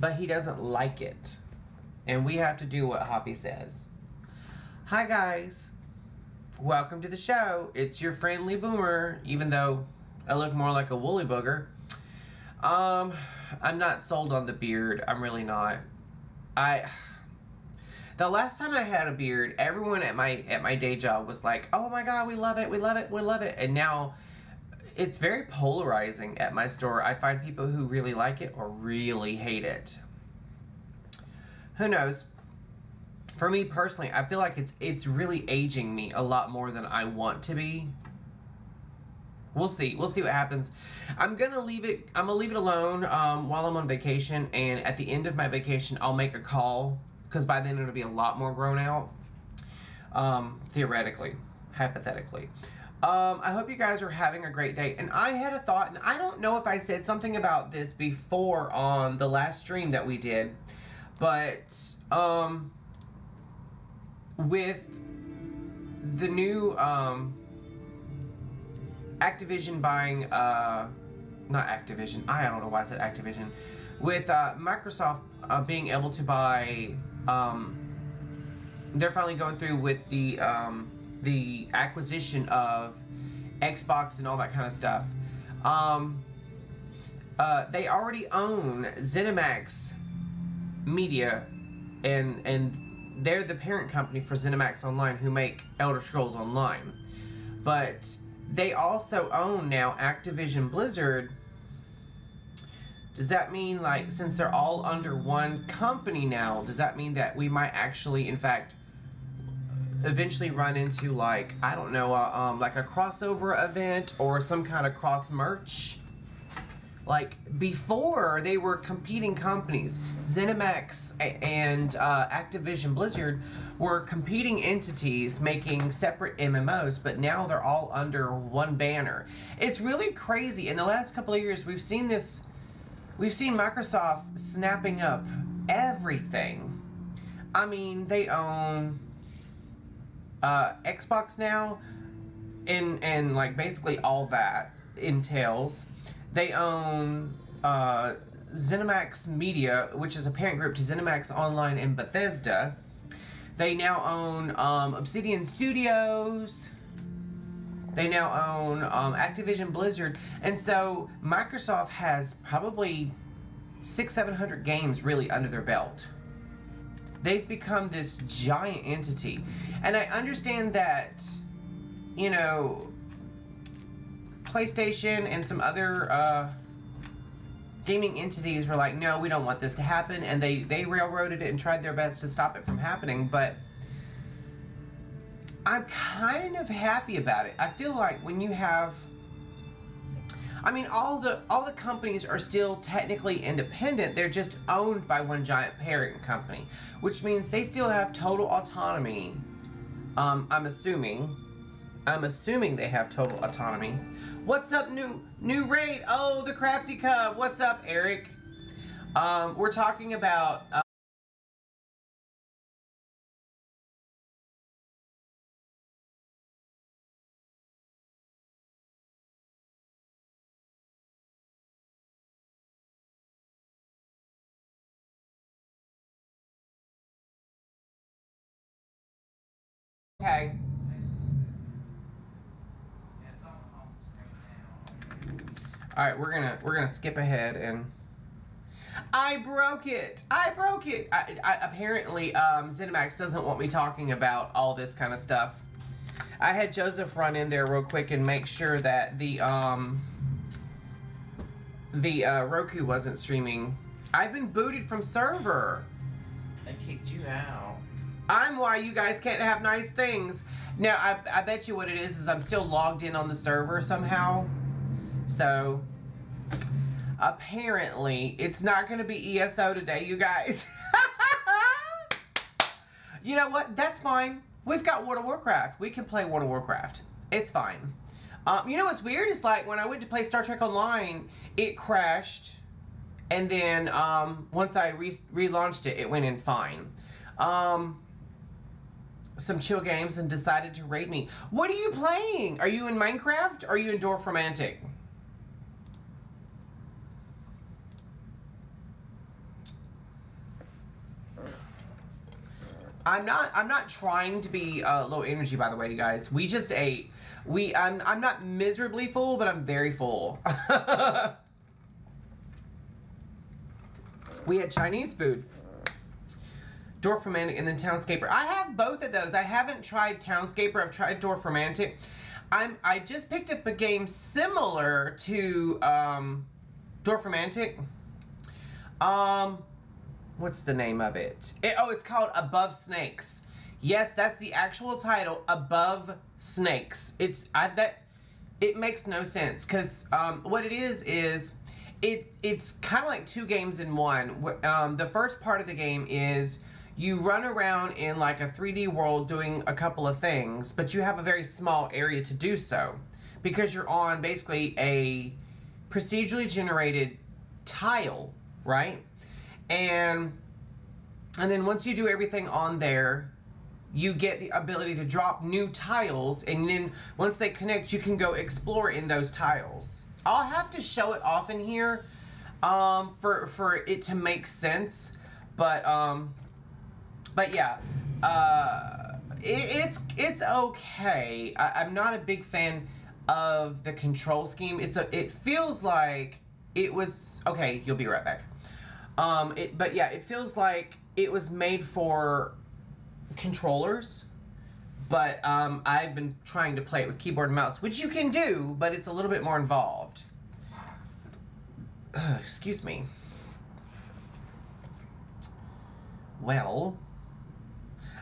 but he doesn't like it. And we have to do what Hoppy says. Hi guys, welcome to the show. It's your friendly boomer, even though I look more like a woolly booger. I'm not sold on the beard. I'm really not. The last time I had a beard, everyone at my day job was like, "Oh my God, we love it, we love it, we love it." And now it's very polarizing at my store. I find people who really like it or really hate it. Who knows? For me personally, I feel like it's really aging me a lot more than I want to be. We'll see. We'll see what happens. I'm gonna leave it alone while I'm on vacation, and at the end of my vacation, I'll make a call, because by then it'll be a lot more grown out. Theoretically, hypothetically. I hope you guys are having a great day. And I had a thought, and I don't know if I said something about this before on the last stream that we did, but with the new Activision buying, not Activision, I don't know why I said Activision, with Microsoft being able to buy, they're finally going through with the acquisition of Xbox and all that kind of stuff. They already own ZeniMax Media, and they're the parent company for ZeniMax Online, who make Elder Scrolls Online. But they also own now Activision Blizzard. Does that mean, like, since they're all under one company now, does that mean that we might actually, in fact, eventually run into, like, I don't know, like a crossover event or some kind of cross merch? Like, before, they were competing companies. ZeniMax and Activision Blizzard were competing entities making separate MMOs, but now they're all under one banner. It's really crazy. In the last couple of years, we've seen this. We've seen Microsoft snapping up everything. I mean, they own Xbox now, and like basically all that entails. They own ZeniMax Media, which is a parent group to ZeniMax Online and Bethesda. They now own Obsidian Studios. They now own Activision Blizzard. And so Microsoft has probably 600-700 games really under their belt. They've become this giant entity. And I understand that, you know, PlayStation and some other gaming entities were like, no, we don't want this to happen, and they railroaded it and tried their best to stop it from happening, but I'm kind of happy about it. I feel like when you have, I mean, all the companies are still technically independent, they're just owned by one giant parent company, which means they still have total autonomy. I'm assuming they have total autonomy. What's up, new raid? Oh, the Crafty Cub. What's up, Eric? We're talking about okay. All right, we're gonna skip ahead, and I broke it. Apparently, ZeniMax doesn't want me talking about all this kind of stuff. I had Joseph run in there real quick and make sure that the Roku wasn't streaming. I've been booted from server. They kicked you out. I'm why you guys can't have nice things. Now, I bet you what it is I'm still logged in on the server somehow. So, apparently, it's not going to be ESO today, you guys. You know what? That's fine. We've got World of Warcraft. We can play World of Warcraft. It's fine. You know what's weird? It's like when I went to play Star Trek Online, it crashed. And then once I relaunched it, it went in fine. Some chill games and decided to raid me. What are you playing? Are you in Minecraft or are you in Dwarf Romantic? I'm not trying to be low energy, by the way, you guys. We just ate. I'm not miserably full, but I'm very full. We had Chinese food. Dorfromantic and then Townscaper. I have both of those. I haven't tried Townscaper. I've tried Dorfromantic. I just picked up a game similar to Dorfromantic. What's the name of it? It's called Above Snakes. Yes, that's the actual title, Above Snakes. It makes no sense because what it is it's kind of like two games in one. The first part of the game is you run around in like a 3D world doing a couple of things, but you have a very small area to do so because you're on basically a procedurally generated tile, right? And then once you do everything on there, you get the ability to drop new tiles, and then once they connect, you can go explore in those tiles. I'll have to show it off in here for it to make sense, but yeah, it's okay. I'm not a big fan of the control scheme. It feels like it was okay. You'll be right back. But yeah, it feels like it was made for controllers, but I've been trying to play it with keyboard and mouse, which you can do, but it's a little bit more involved. Excuse me. Well,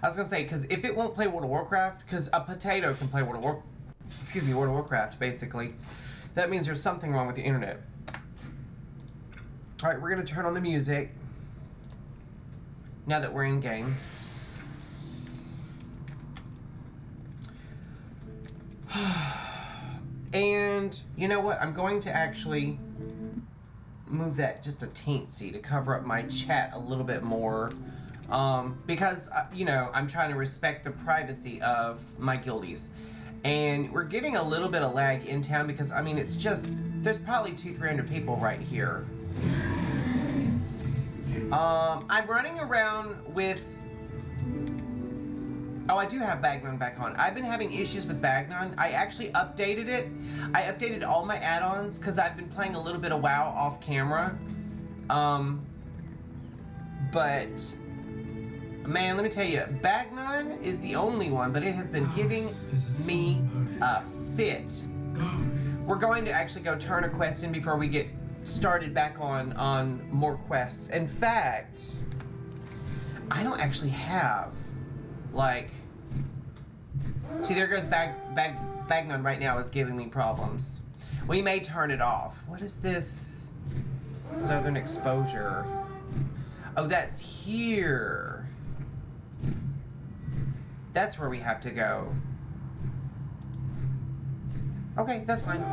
I was gonna say, because if it won't play World of Warcraft, because a potato can play World of Warcraft, basically, that means there's something wrong with the internet. All right, we're gonna turn on the music now that we're in game. And you know what? I'm going to actually move that just a teensy to cover up my chat a little bit more. Because, you know, I'm trying to respect the privacy of my guildies. And we're getting a little bit of lag in town because, I mean, it's just, there's probably 200-300 people right here. I'm running around with... Oh, I do have Bagnon back on. I've been having issues with Bagnon. I actually updated it. I updated all my add-ons because I've been playing a little bit of WoW off camera. But... Man, let me tell you, Bagnon is the only one, but it has been giving me a fit. We're going to actually go turn a quest in before we get started back on more quests. In fact, I don't actually have, like... See, there goes Bagnon right now is giving me problems. We may turn it off. What is this? Southern Exposure. Oh, that's here. That's where we have to go. Okay, that's fine.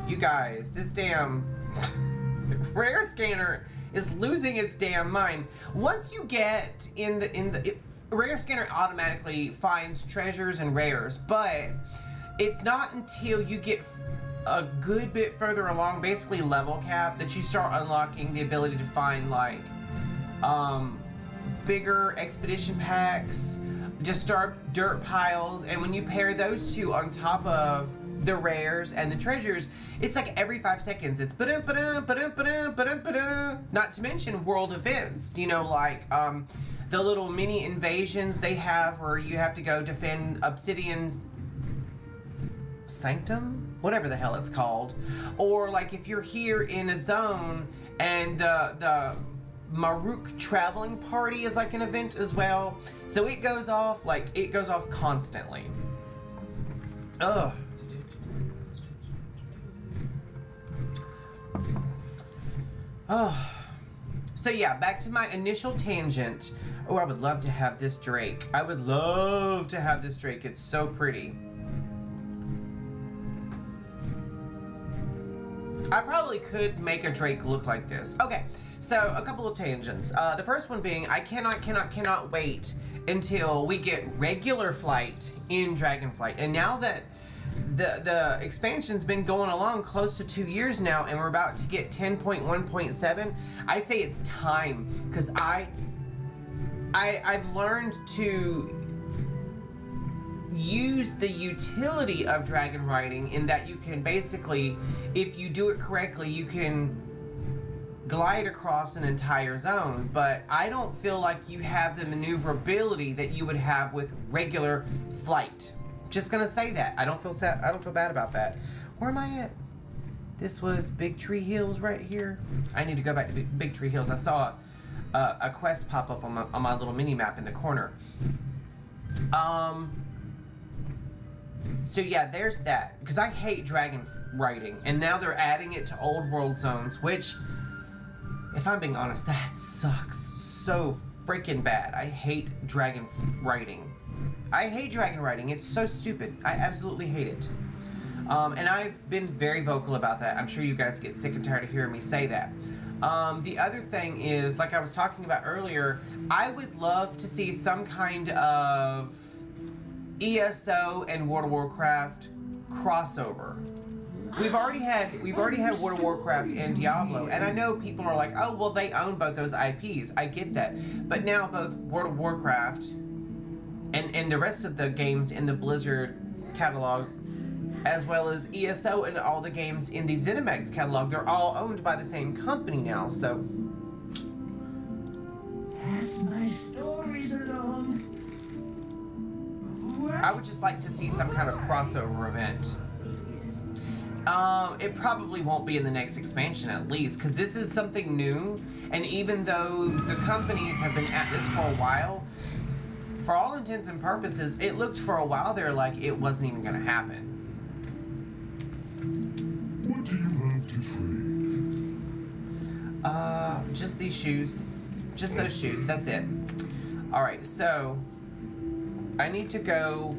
You guys, this damn rare scanner is losing its damn mind. Once you get in the rare scanner automatically finds treasures and rares, but it's not until you get a good bit further along, basically level cap, that you start unlocking the ability to find like bigger expedition packs, just dirt piles, and when you pair those two on top of the rares and the treasures, it's like every 5 seconds it's not to mention world events, you know, like the little mini invasions they have where you have to go defend Obsidian's Sanctum, whatever the hell it's called, or like if you're here in a zone and the Maruk traveling party is like an event as well. So it goes off constantly. Ugh. Oh. So yeah, back to my initial tangent. Oh, I would love to have this Drake. I would love to have this Drake. It's so pretty. I probably could make a Drake look like this. Okay. So, a couple of tangents. The first one being, I cannot wait until we get regular flight in Dragonflight. And now that the expansion's been going along close to 2 years now, and we're about to get 10.1.7, I say it's time, because I've learned to use the utility of dragon riding in that you can basically, if you do it correctly, you can glide across an entire zone, but I don't feel like you have the maneuverability that you would have with regular flight. Just gonna say that. I don't feel bad about that. Where am I at? This was Big Tree Hills right here. I need to go back to Big Tree Hills. I saw a quest pop up on my little mini map in the corner. So yeah, there's that. Because I hate dragon riding, and now they're adding it to old world zones, which, if I'm being honest, that sucks so freaking bad. I hate dragon riding. I hate dragon riding. It's so stupid. I absolutely hate it. And I've been very vocal about that. I'm sure you guys get sick and tired of hearing me say that. The other thing is, like I was talking about earlier, I would love to see some kind of ESO and World of Warcraft crossover. We've already had World of Warcraft and Diablo, and I know people are like, oh, well, they own both those IPs. I get that. But now both World of Warcraft and the rest of the games in the Blizzard catalog, as well as ESO and all the games in the ZeniMax catalog, they're all owned by the same company now, so... Pass my stories along. I would just like to see some kind of crossover event. It probably won't be in the next expansion, at least, because this is something new, and even though the companies have been at this for a while, for all intents and purposes, it looked for a while there like it wasn't even going to happen. What do you have to trade? Just these shoes. Just those shoes, that's it. Alright, so I need to go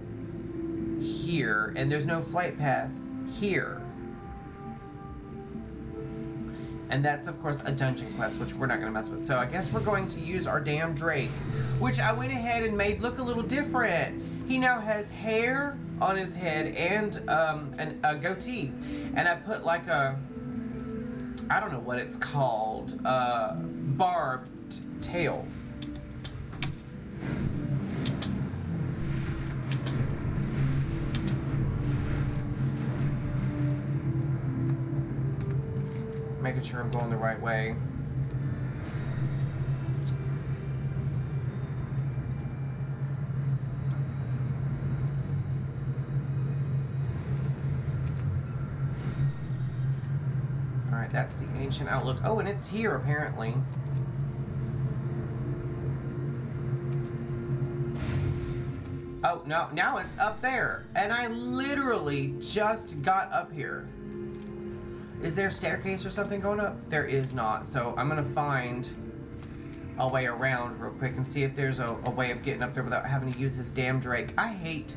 here, and there's no flight path here. And that's, of course, a dungeon quest, which we're not going to mess with. So I guess we're going to use our damn Drake, which I went ahead and made look a little different. He now has hair on his head and a goatee. And I put like a, I don't know what it's called, barbed tail. Making sure I'm going the right way. Alright, that's the ancient outlook. Oh, and it's here apparently. Oh, no, now it's up there. And I literally just got up here. Is there a staircase or something going up? There is not. So I'm going to find a way around real quick and see if there's a way of getting up there without having to use this damn Drake. I hate...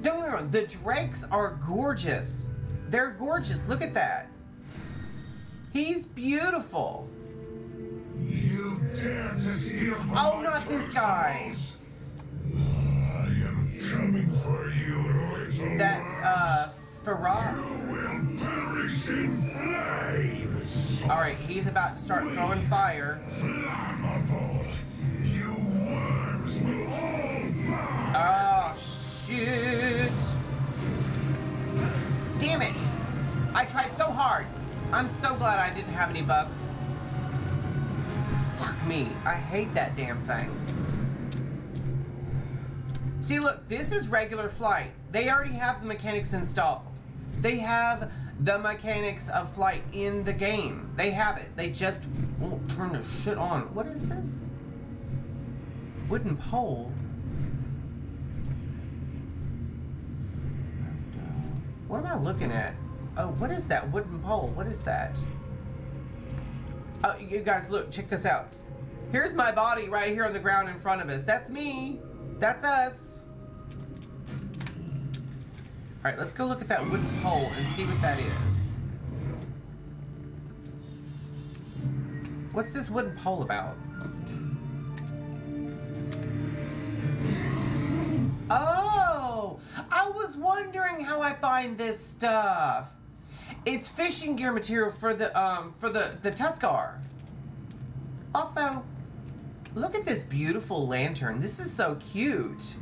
Don't get me wrong. The Drakes are gorgeous. They're gorgeous. Look at that. He's beautiful. You dare to steal from Oh, my not this guy. souls? I am coming for you, little That's, Farah. You will perish in flames. Alright, he's about to start throwing fire. Flammable. You worms will all burn. Oh, shit. Damn it. I tried so hard. I'm so glad I didn't have any buffs. Fuck me. I hate that damn thing. See, look, this is regular flight. They already have the mechanics installed. They have the mechanics of flight in the game. They have it. They just won't turn the shit on. What is this? Wooden pole? What am I looking at? Oh, what is that wooden pole? What is that? Oh, you guys, look, check this out. Here's my body right here on the ground in front of us. That's me. That's us. All right, let's go look at that wooden pole and see what that is. What's this wooden pole about? Oh, I was wondering how I find this stuff. It's fishing gear material for the Tuskar. Also, Look at this beautiful lantern. This is so cute.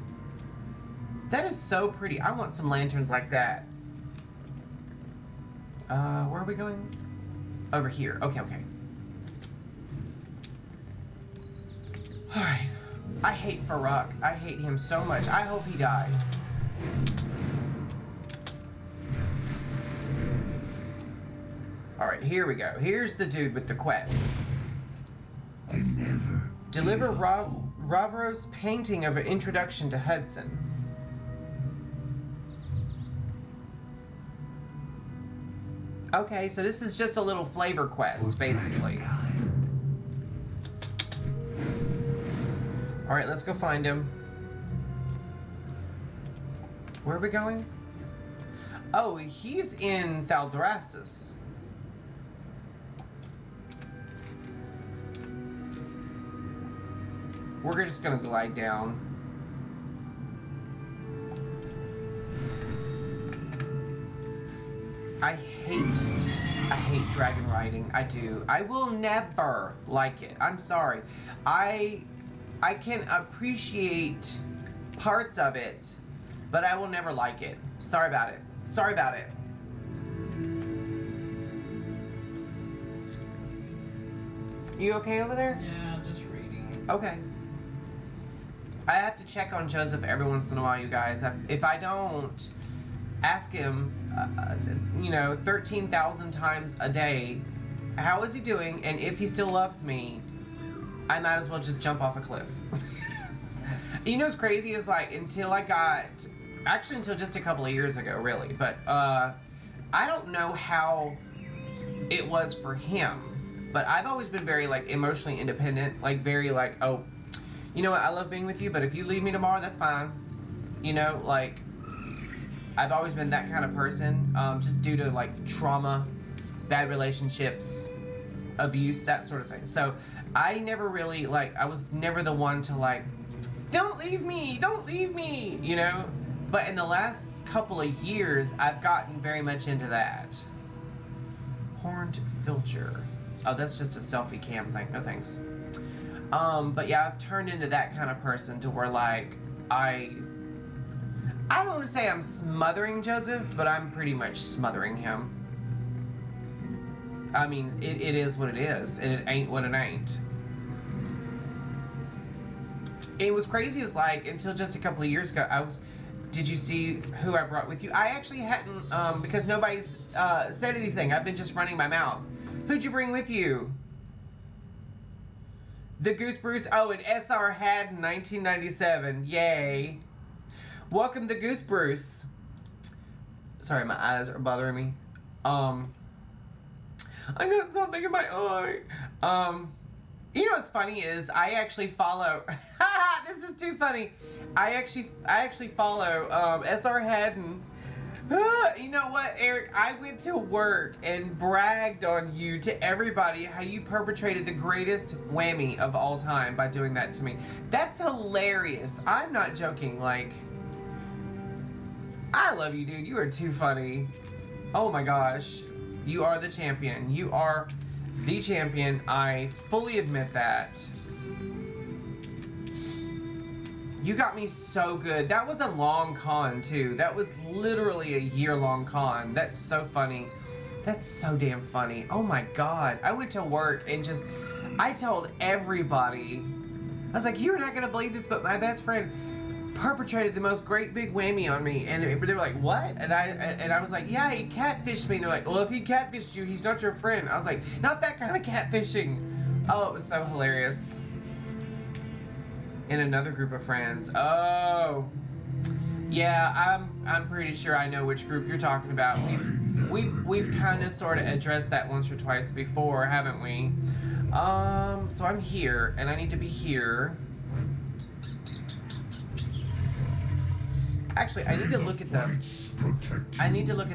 That is so pretty. I want some lanterns like that. Where are we going? Over here. Okay, okay. Alright. I hate Farak. I hate him so much. I hope he dies. Alright, here we go. Here's the dude with the quest. I never Deliver Ravro's painting of an introduction to Hudson. Okay, so this is just a little flavor quest, basically. Alright, let's go find him. Where are we going? Oh, he's in Thaldraszus. We're just gonna glide down. I hate dragon riding. I do. I will never like it. I'm sorry. I can appreciate parts of it, but I will never like it. Sorry about it. Sorry about it. You okay over there? Yeah, just reading. Okay. I have to check on Joseph every once in a while, you guys. If I don't ask him, 13,000 times a day, how is he doing? And if he still loves me, I might as well just jump off a cliff. You know what's crazy is, like, until just a couple of years ago, really. But I don't know how it was for him. But I've always been very, like, emotionally independent. Like, very, like, oh, you know what, I love being with you, but if you leave me tomorrow, that's fine. You know, like, I've always been that kind of person, just due to, like, trauma, bad relationships, abuse, that sort of thing. So, I never really, like, I was never the one to, like, don't leave me, you know? But in the last couple of years, I've gotten very much into that. Horned filter. Oh, that's just a selfie cam thing. No thanks. But yeah, I've turned into that kind of person to where, like, I don't want to say I'm smothering Joseph, but I'm pretty much smothering him. I mean, it is what it is, and it ain't what it ain't. It was crazy as, like, until just a couple of years ago, did you see who I brought with you? I actually hadn't, because nobody's said anything. I've been just running my mouth. Who'd you bring with you? The Goose Bruce. Oh, an SR had in 1997. Yay. Welcome to Goose Bruce. Sorry, my eyes are bothering me. I got something in my eye. You know what's funny is I actually follow. This is too funny. I actually follow SR Haddon. You know what, Eric? I went to work and bragged on you to everybody how you perpetrated the greatest whammy of all time by doing that to me. That's hilarious. I'm not joking. Like, I love you, dude. You are too funny. Oh my gosh. You are the champion. You are the champion. I fully admit that. You got me so good. That was a long con, too. That was literally a year-long con. That's so funny. That's so damn funny. Oh my god. I went to work and I told everybody. I was like, you're not gonna believe this, but my best friend perpetrated the most great big whammy on me. And they were like, what? And I was like, yeah, he catfished me. And they're like, well, if he catfished you, he's not your friend. I was like, not that kind of catfishing. Oh, it was so hilarious. In another group of friends. Oh, yeah. I'm pretty sure I know which group you're talking about. We've kind of sort of addressed that once or twice before, haven't we? So I'm here, and I need to be here. Actually, I need to look at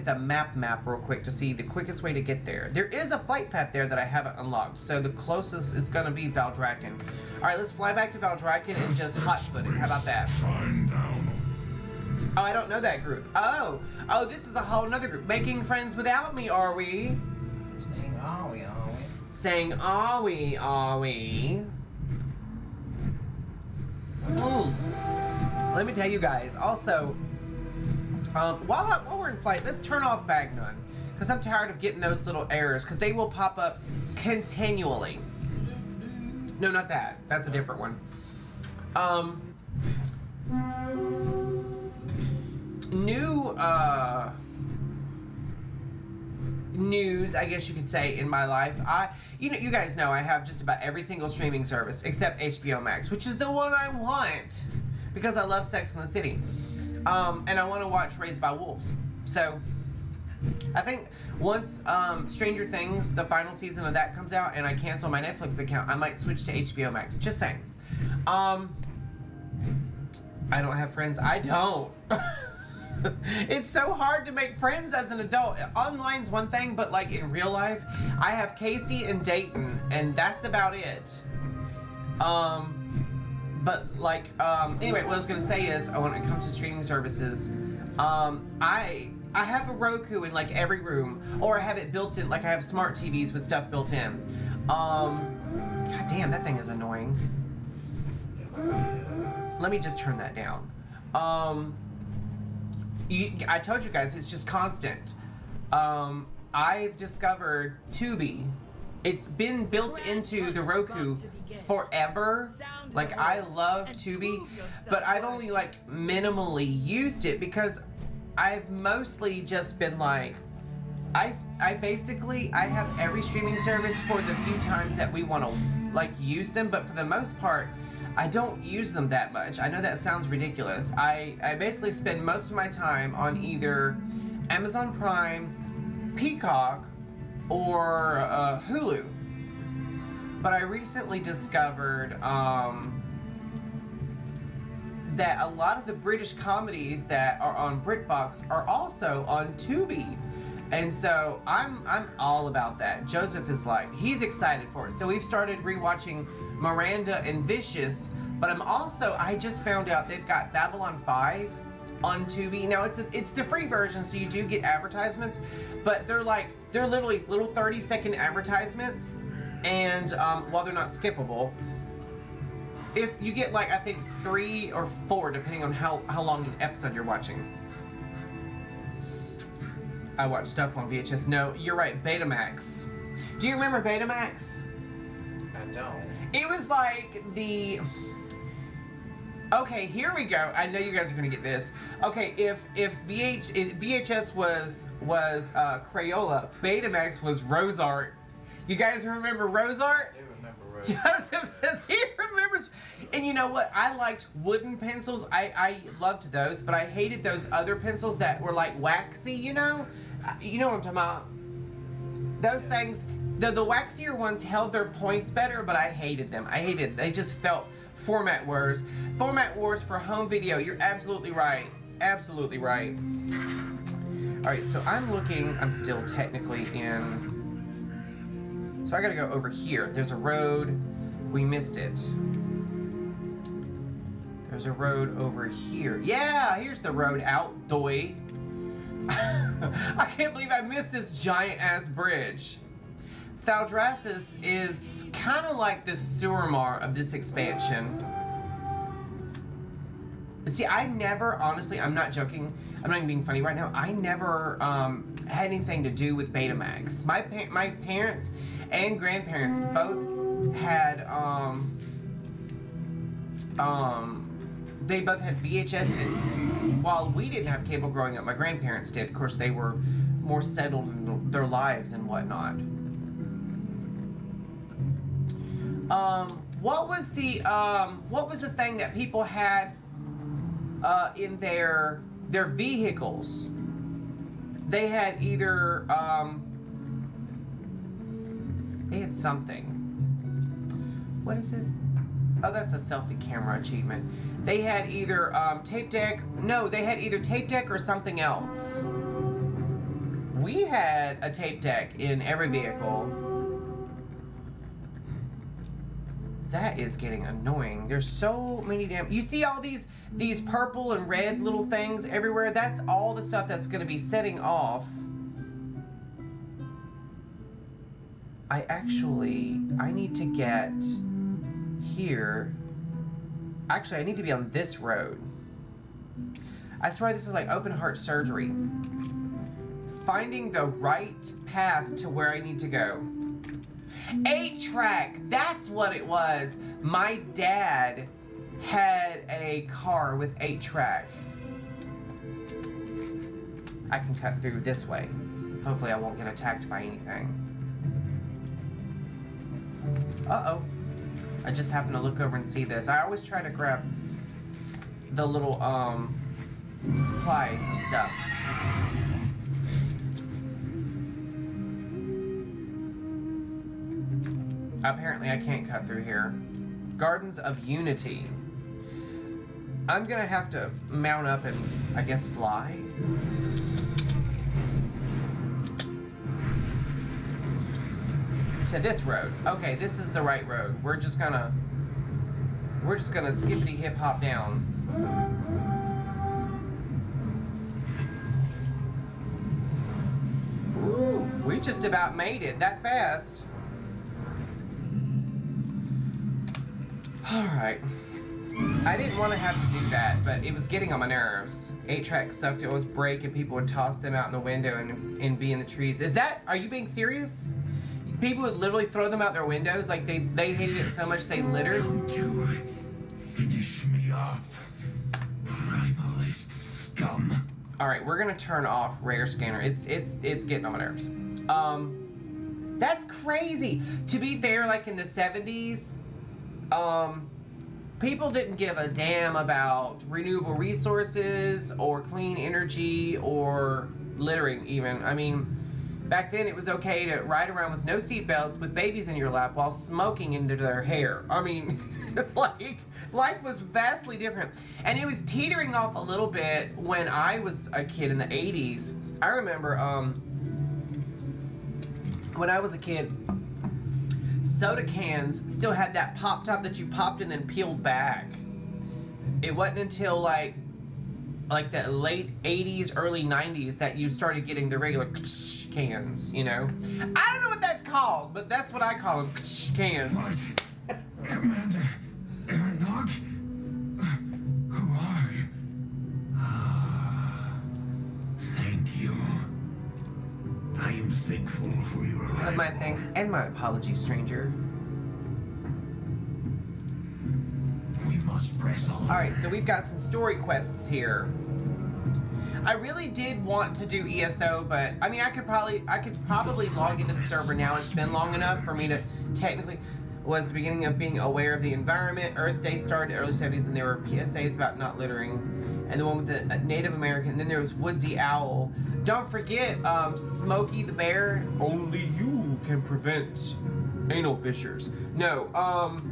the map real quick to see the quickest way to get there. There is a flight path there that I haven't unlocked, so the closest is gonna be Valdrakken. All right, let's fly back to Valdrakken and just hot-foot it. How about that? Oh, I don't know that group. Oh, this is a whole nother group. Making friends without me, are we? Saying, are we? Saying, are we? let me tell you guys. Also, while we're in flight, let's turn off bag none, because I'm tired of getting those little errors, because they will pop up continually. No, not that. That's a different one. New news, I guess you could say, in my life. You guys know I have just about every single streaming service except HBO Max, which is the one I want because I love Sex and the City, and I want to watch Raised by Wolves. So I think once Stranger Things, the final season of that comes out, and I cancel my Netflix account, I might switch to HBO Max. Just saying. I don't have friends. I don't. It's so hard to make friends as an adult. Online's one thing, but like in real life, I have Casey and Dayton, and that's about it. But like, anyway, what I was gonna say is, when it comes to streaming services, I have a Roku in like every room, or I have it built in, like I have smart TVs with stuff built in. God damn, that thing is annoying. Let me just turn that down. I told you guys, it's just constant. I've discovered Tubi. It's been built into the Roku forever. Like, I love Tubi, but I've only like minimally used it because I've mostly just been like, I have every streaming service for the few times that we want to like use them, but for the most part, I don't use them that much. I know that sounds ridiculous. I basically spend most of my time on either Amazon Prime, Peacock, or Hulu. But I recently discovered that a lot of the British comedies that are on BritBox are also on Tubi. And so I'm all about that. Joseph is like, he's excited for it. So we've started rewatching Miranda and Vicious, but I just found out they've got Babylon 5 on Tubi. Now it's the free version, so you do get advertisements, but they're literally little 30-second advertisements, and while they're not skippable, if you get like, I think 3 or 4 depending on how long an episode you're watching. I watch stuff on VHS. No, you're right, Betamax. Do you remember Betamax? I don't. It was like the... Okay, here we go. I know you guys are gonna get this. Okay, if VHS was Crayola, Betamax was Rosart. You guys remember Rosart? I do remember Rosart. Joseph says he remembers. And you know what? I liked wooden pencils. I loved those, but I hated those other pencils that were like waxy, you know? You know what I'm talking about? Those things, the waxier ones held their points better, but I hated them. They just felt format wars. Format wars for home video. You're absolutely right. Absolutely right. All right, so I'm still technically in. So I gotta go over here. There's a road. We missed it. There's a road over here. Yeah, here's the road out, doy. I can't believe I missed this giant-ass bridge. Thaldraszus is kind of like the Suramar of this expansion. See, I never, honestly, I'm not joking, I'm not even being funny right now, I never had anything to do with Betamax. My parents and grandparents both had, they both had VHS, and while we didn't have cable growing up, my grandparents did. Of course, they were more settled in their lives and whatnot. What was the thing that people had in their vehicles? They had either they had something. What is this? Oh, that's a selfie camera achievement. They had either tape deck. No, they had either tape deck or something else. We had a tape deck in every vehicle. That is getting annoying. There's so many damn... You see all these purple and red little things everywhere? That's all the stuff that's going to be setting off. I need to get here. Actually, I need to be on this road. I swear this is like open heart surgery. Finding the right path to where I need to go. 8-track, that's what it was. My dad had a car with 8-track. I can cut through this way. Hopefully I won't get attacked by anything. Uh-oh. I just happened to look over and see this. I always try to grab the little, supplies and stuff. Apparently I can't cut through here. Gardens of Unity. I'm gonna have to mount up and, I guess, fly. To this road. Okay, this is the right road. We're just gonna skippity hip hop down. Ooh, we just about made it that fast. Alright. I didn't want to have to do that, but it was getting on my nerves. 8-track sucked. It was break and people would toss them out in the window and be in the trees. Are you being serious? People would literally throw them out their windows, like they hated it so much they littered. Don't you finish me off, primalist scum. Alright, we're gonna turn off rare scanner. It's getting on my nerves. That's crazy. To be fair, like in the 70s, people didn't give a damn about renewable resources or clean energy or littering even. I mean, back then it was okay to ride around with no seatbelts with babies in your lap while smoking into their hair. I mean, like, life was vastly different. And it was teetering off a little bit when I was a kid in the 80s. I remember, when I was a kid, soda cans still had that pop top that you popped and then peeled back. It wasn't until like the late 80s, early 90s that you started getting the regular cans, you know? I don't know what that's called, but that's what I call them, cans. What? Commander Nog? Who are you? Thank you. I am thankful for your arrival. My thanks and my apologies, stranger. We must press on. Alright, so we've got some story quests here. I really did want to do ESO, but I mean I could probably log into the server now. It's been long enough for me to technically was the beginning of being aware of the environment. Earth Day started in the early 70s and there were PSAs about not littering. And the one with the Native American, and then there was Woodsy Owl. Don't forget, Smokey the Bear. Only you can prevent anal fissures. No,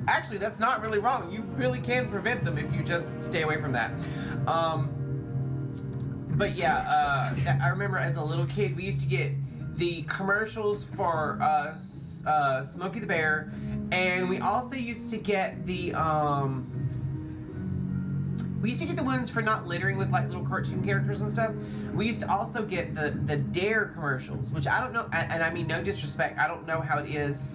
actually that's not really wrong. You really can prevent them if you just stay away from that. But yeah, I remember as a little kid, we used to get the commercials for Smokey the Bear, and we also used to get the, we used to get the ones for not littering with like little cartoon characters and stuff. We used to also get the Dare commercials, which I don't know, and I mean no disrespect, I don't know how it is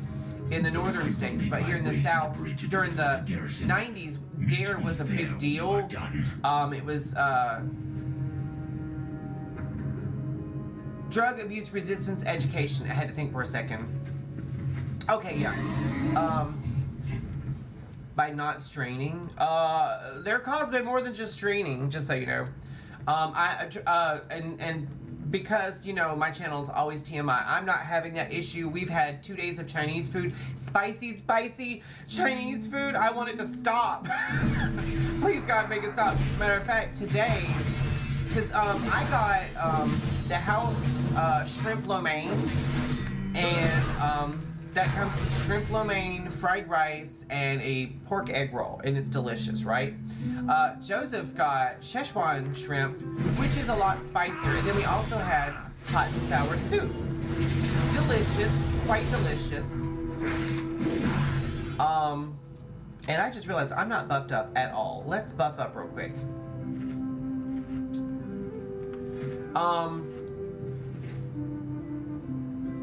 in the northern states, but here in the South, during the 90s, Dare was a big deal. It was, drug abuse resistance education. I had to think for a second. Okay, yeah. By not straining. They're caused by more than just straining, just so you know. And because, you know, my channel's always TMI, I'm not having that issue. We've had 2 days of Chinese food. Spicy Chinese food. I want it to stop. Please, God, make it stop. Matter of fact, today, because I got the house shrimp lo mein, and that comes with shrimp lo mein, fried rice, and a pork egg roll, and it's delicious, right? Joseph got Szechuan shrimp, which is a lot spicier, and then we also had hot and sour soup. Delicious, quite delicious. And I just realized I'm not buffed up at all. Let's buff up real quick.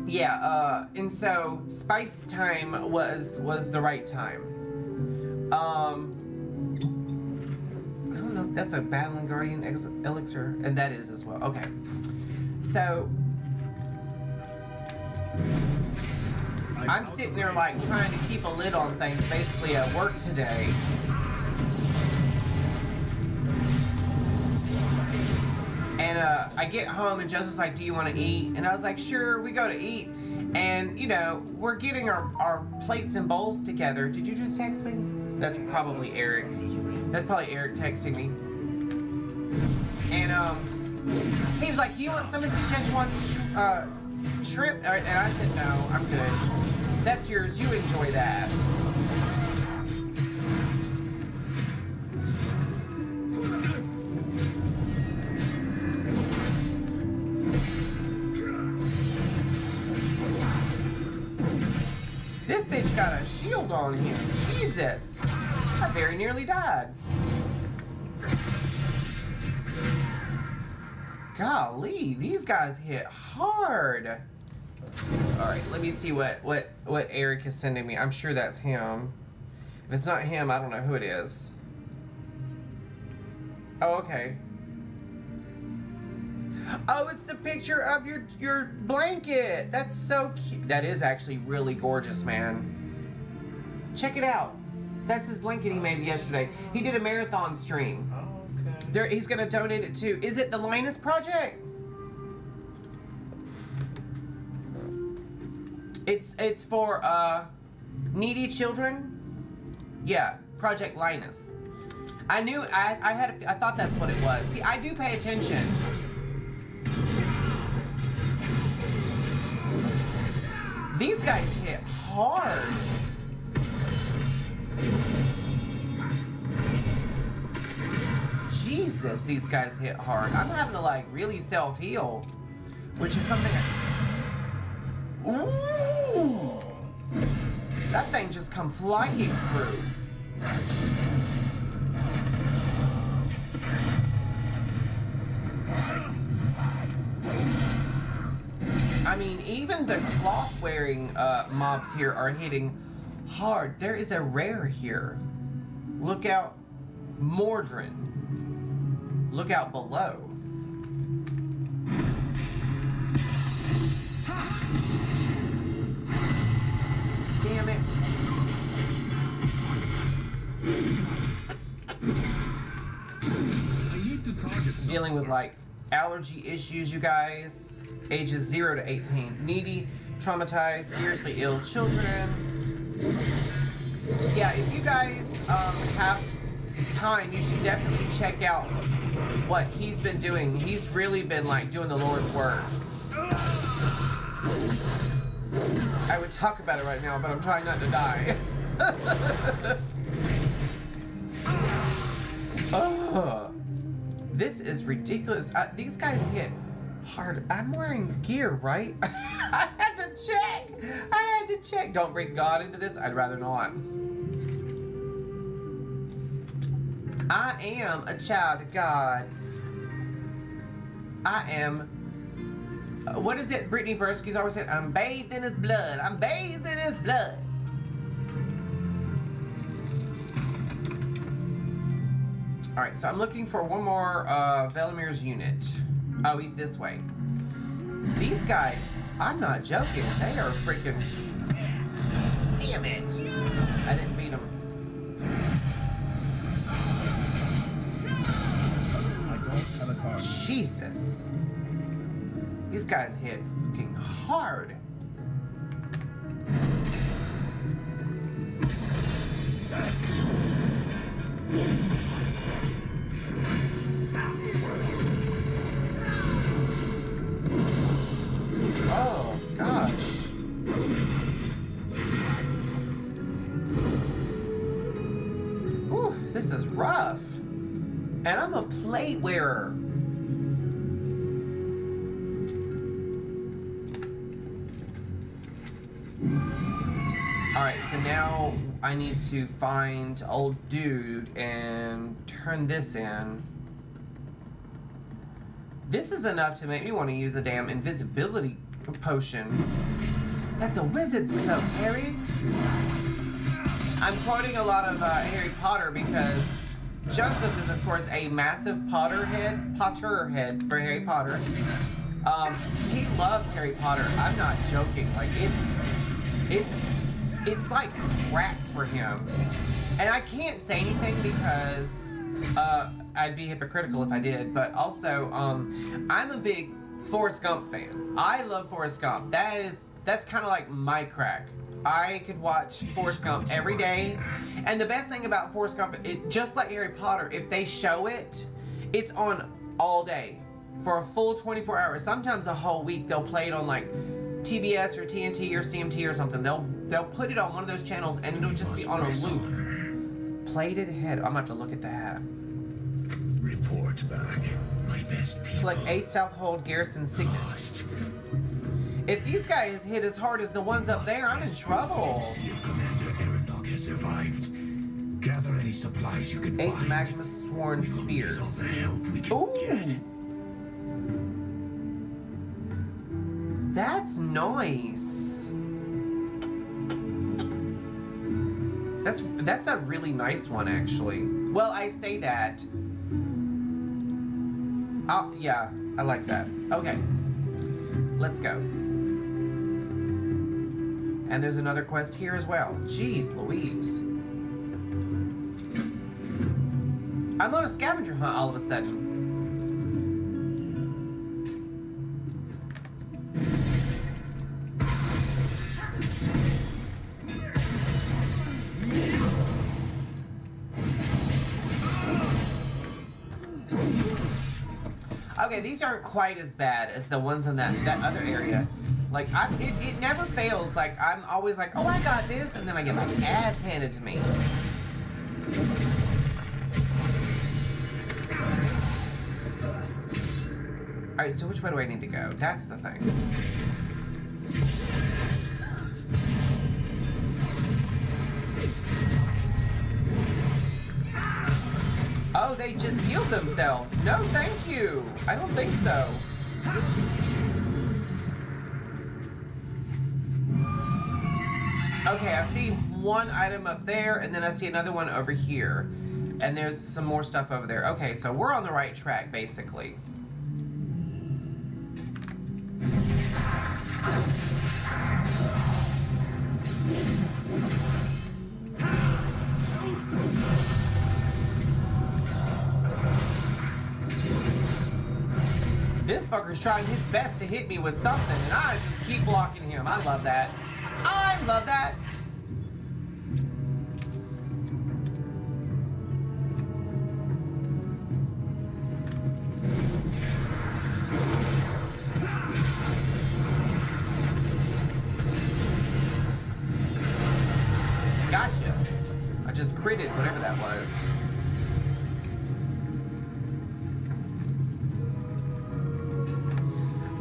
Yeah, and so spice time was the right time. I don't know if That's a Battling Guardian elixir. And that is as well. Okay. So... I'm sitting there like trying to keep a lid on things basically at work today. And I get home and Joseph's like, do you want to eat? And I was like, sure, we go to eat. And, you know, we're getting our plates and bowls together. Did you just text me? That's probably Eric. That's probably Eric texting me. And he was like, do you want some of the Szechuan shrimp? And I said, no, I'm good. That's yours. You enjoy that. This bitch got a shield on him. Jesus. I very nearly died. Golly, these guys hit hard. Alright, let me see what Eric is sending me. I'm sure that's him. If it's not him, I don't know who it is. Oh, okay. Oh, it's the picture of your blanket. That's so cute. That is actually really gorgeous, man. Check it out. That's his blanket he made yesterday. He did a marathon stream. Oh, okay. He's gonna donate it to. Is it the Linus Project? It's for needy children. Yeah, Project Linus. I knew I thought that's what it was. See, I do pay attention. These guys hit hard. Jesus, these guys hit hard. I'm having to like really self-heal, which is something Ooh! That thing just come flying through. I mean, even the cloth-wearing mobs here are hitting hard. There is a rare here. Look out, Mordrin. Look out below. Damn it. Dealing with like allergy issues, you guys. Ages 0 to 18. Needy, traumatized, seriously ill children. Yeah, if you guys have time, you should definitely check out what he's been doing. He's really been like doing the Lord's work. I would talk about it right now, but I'm trying not to die. Oh, this is ridiculous. These guys hit hard. I'm wearing gear, right? I had to check. I had to check. Don't bring God into this. I'd rather not. I am a child of God. I am. What is it? Brittany Bursky's always said, I'm bathed in his blood. I'm bathed in his blood. All right, so I'm looking for one more Velamir's unit. Oh, he's this way. These guys, I'm not joking. They are freaking... Damn it. I didn't beat them. Jesus. These guys hit fucking hard. Oh, gosh. Whew, this is rough. And I'm a plate wearer. Alright, so now I need to find old dude and turn this in. This is enough to make me want to use the damn invisibility potion. That's a wizard's coat, Harry. I'm quoting a lot of Harry Potter because Joseph is, of course, a massive Potterhead for Harry Potter. He loves Harry Potter. I'm not joking. Like, it's like crack for him. And I can't say anything because I'd be hypocritical if I did. But also, I'm a big Forrest Gump fan. I love Forrest Gump. That's kind of like my crack. I could watch Forrest Gump every day. And the best thing about Forrest Gump, just like Harry Potter, if they show it, it's on all day for a full 24 hours. Sometimes a whole week. They'll play it on like TBS or TNT or CMT or something. They'll put it on one of those channels and it'll just be on a loop. Plated head. I'm gonna have to look at that. Report back. My best people. Like 8 Southhold Garrison Signets. If these guys hit as hard as the ones up there, I'm in trouble. See if Commander Arendog has survived. Gather any supplies you can 8 find. Magma Sworn We'll need all Spears. the help we can get. That's nice. That's a really nice one, actually. Well, I say that. Oh, yeah, I like that. Okay, let's go. And there's another quest here as well. Jeez Louise. I'm on a scavenger hunt all of a sudden. Okay, these aren't quite as bad as the ones in that other area. Like, it never fails. Like, I'm always like, oh, I got this, and then I get my ass handed to me. Alright, so which way do I need to go? That's the thing. Oh, they just healed themselves. No, thank you. I don't think so. Okay, I see one item up there, and then I see another one over here. And there's some more stuff over there. Okay, so we're on the right track, basically. This fucker's trying his best to hit me with something, and I just keep blocking him. I love that. I love that. Gotcha. I just critted whatever that was.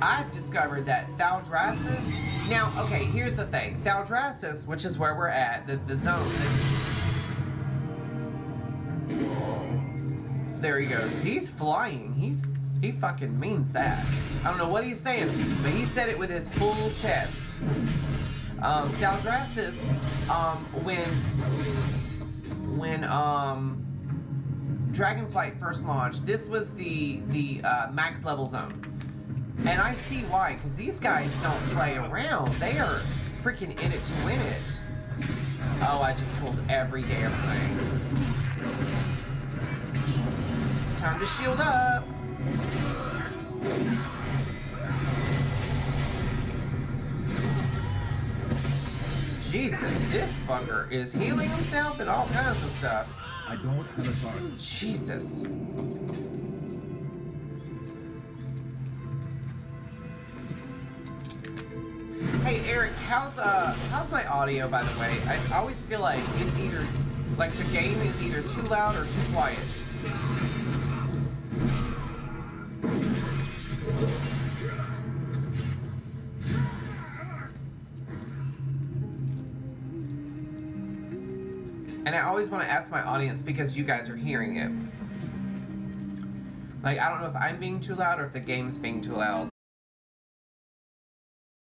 I've discovered that Thaldraszus... Now, okay, here's the thing. Thaldraszus, which is where we're at, the zone. There he goes. He's flying. He fucking means that. I don't know what he's saying, but he said it with his full chest. Thaldraszus, when Dragonflight first launched, this was the max level zone. And I see why, because these guys don't play around. They are freaking in it to win it. Oh, I just pulled every damn thing. Time to shield up. Jesus, this fucker is healing himself and all kinds of stuff. I don't have a target. Jesus. Hey Eric, how's my audio, by the way? I always feel like it's either, like the game is either too loud or too quiet. And I always want to ask my audience because you guys are hearing it. Like, I don't know if I'm being too loud or if the game's being too loud.